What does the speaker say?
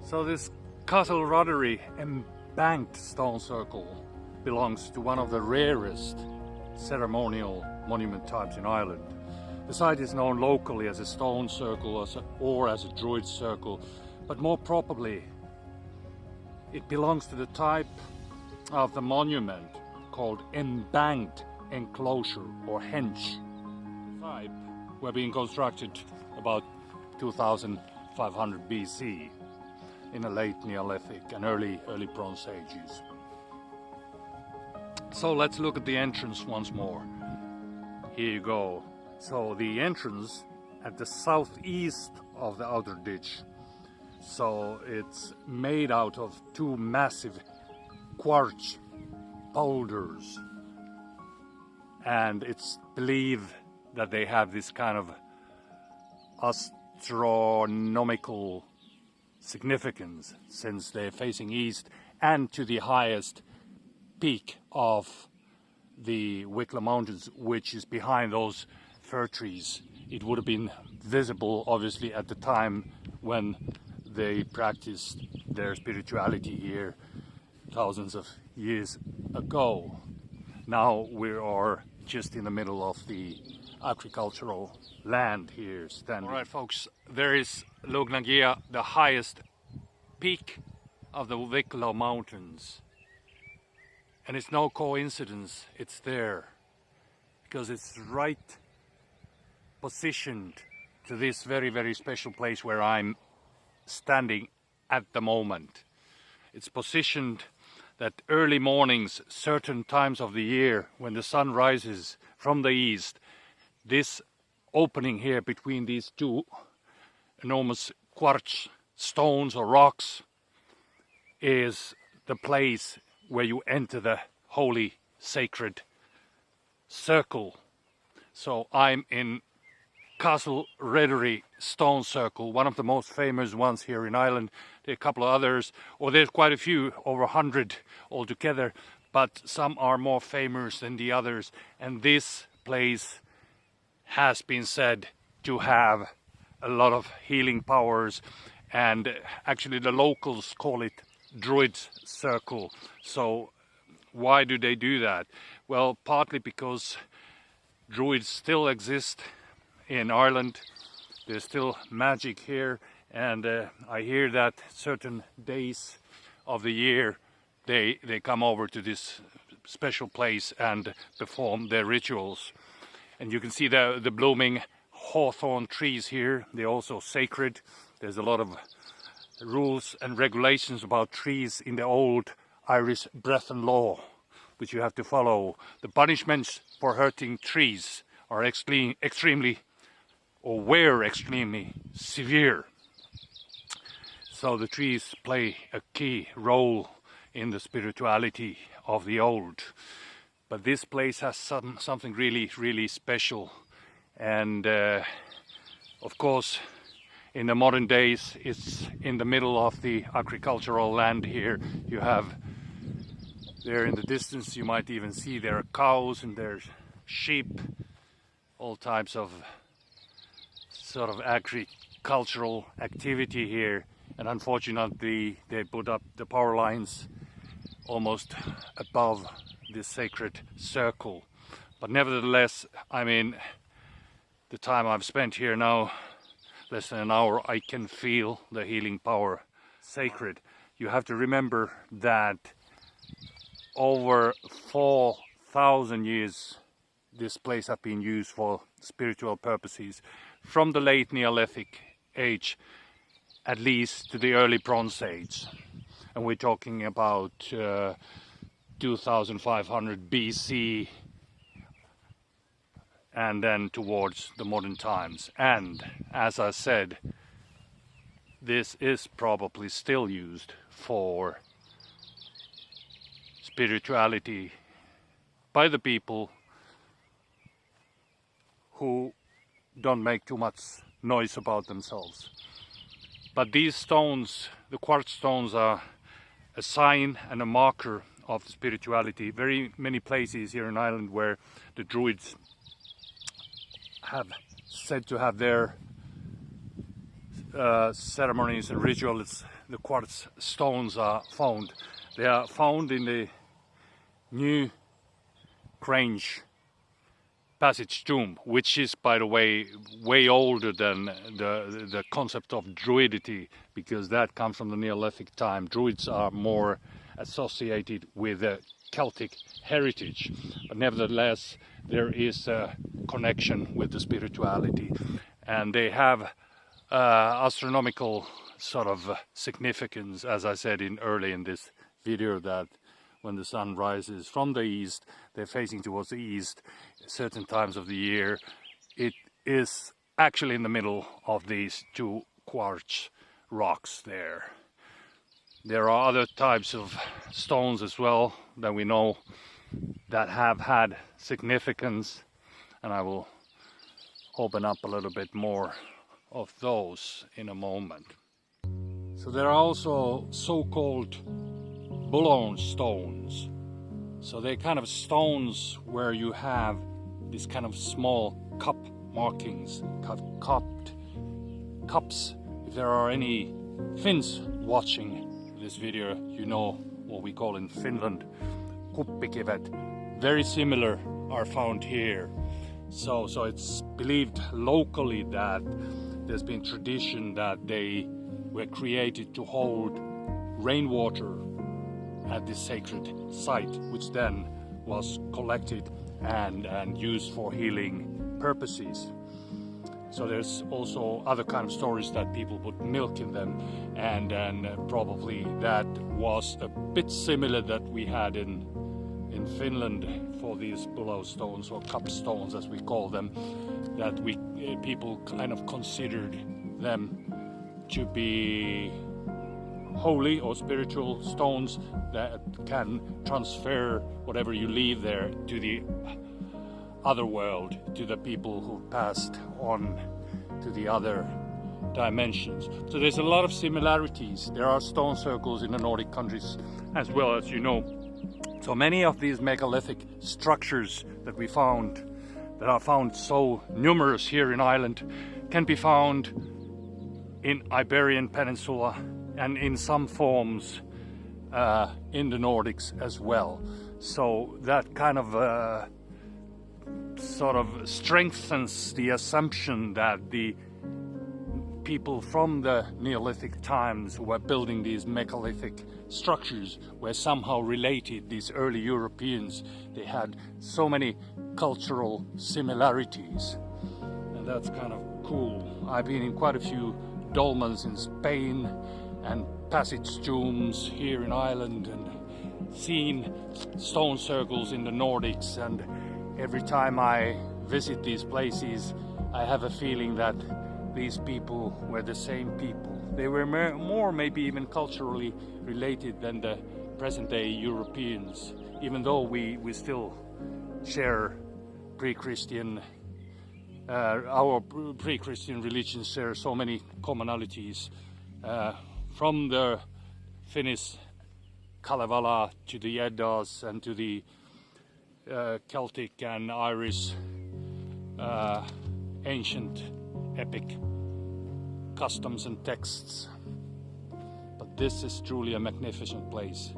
So this Castleruddery Embanked Stone Circle belongs to one of the rarest ceremonial monument types in Ireland. The site is known locally as a stone circle or as a Druid circle, but more probably it belongs to the type of the monument called Embanked enclosure or henge. The type were being constructed about 2500 BC in the late Neolithic and early Bronze ages. So let's look at the entrance once more. Here you go. So the entrance at the southeast of the outer ditch. So it's made out of two massive quartz boulders, and it's believed that they have this kind of astronomical significance since they're facing east and to the highest peak of the Wicklow Mountains, which is behind those fir trees. It would have been visible obviously at the time when they practiced their spirituality here thousands of years ago. Now we are just in the middle of the agricultural land here standing. Alright folks, there is Lugnagia, the highest peak of the Wicklow Mountains. And it's no coincidence it's there, because it's right positioned to this very special place where I'm standing at the moment. It's positioned that early mornings, certain times of the year when the sun rises from the east, this opening here between these two enormous quartz stones or rocks is the place where you enter the holy sacred circle. So I'm in Castleruddery Stone Circle, one of the most famous ones here in Ireland. There are a couple of others, or there's quite a few, over 100 altogether, but some are more famous than the others, and this place has been said to have a lot of healing powers, and actually the locals call it Druids Circle. So why do they do that? Well, partly because Druids still exist in Ireland. There's still magic here, and I hear that certain days of the year they come over to this special place and perform their rituals. And you can see the blooming hawthorn trees here. They're also sacred. There's a lot of rules and regulations about trees in the old Irish Brethren law, which you have to follow. The punishments for hurting trees are extremely severe. So the trees play a key role in the spirituality of the old. But this place has something really special, and of course in the modern days it's in the middle of the agricultural land here. You have there in the distance, you might even see there are cows and there's sheep, all types of sort of agricultural activity here. And unfortunately they put up the power lines almost above this sacred circle. But nevertheless, I mean, the time I've spent here now, less than an hour, I can feel the healing power sacred. You have to remember that over 4,000 years this place has been used for spiritual purposes, from the late Neolithic age at least to the early Bronze age, and we're talking about 2500 BC and then towards the modern times. And as I said, this is probably still used for spirituality by the people who don't make too much noise about themselves. But these stones, the quartz stones, are a sign and a marker of spirituality. Very many places here in Ireland where the Druids have said to have their ceremonies and rituals, the quartz stones are found. They are found in the New Grange passage tomb, which is, by the way older than the concept of druidity, because that comes from the Neolithic time. Druids are more associated with the Celtic heritage, but nevertheless there is a connection with the spirituality, and they have astronomical sort of significance, as I said early in this video, that when the sun rises from the east, they're facing towards the east certain times of the year. It is actually in the middle of these two quartz rocks there. There are other types of stones as well that we know that have had significance, and I will open up a little bit more of those in a moment. So there are also so-called Bullone stones. So they're kind of stones where you have these kind of small cup markings, cupped cups. If there are any Finns watching this video, you know what we call in Finland kuppikivet. Very similar are found here. So it's believed locally that there's been tradition that they were created to hold rainwater at this sacred site, which then was collected and used for healing purposes. So there's also other kind of stories that people put milk in them, and probably that was a bit similar that we had in Finland for these Bullone stones, or cup stones as we call them, that people kind of considered them to be holy or spiritual stones that can transfer whatever you leave there to the other world, to the people who passed on to the other dimensions. So there's a lot of similarities. There are stone circles in the Nordic countries as well, as you know. So many of these megalithic structures that we found, that are found so numerous here in Ireland, can be found in Iberian Peninsula and in some forms in the Nordics as well. So that kind of sort of strengthens the assumption that the people from the Neolithic times who were building these megalithic structures were somehow related. These early Europeans, they had so many cultural similarities, and that's kind of cool. I've been in quite a few dolmens in Spain and passage tombs here in Ireland, and seen stone circles in the Nordics, and every time I visit these places I have a feeling that these people were the same people. They were more maybe even culturally related than the present-day Europeans, even though we still share pre-Christian, our pre-Christian religions share so many commonalities, from the Finnish Kalevala to the Eddas and to the Celtic and Irish ancient epic customs and texts. But this is truly a magnificent place.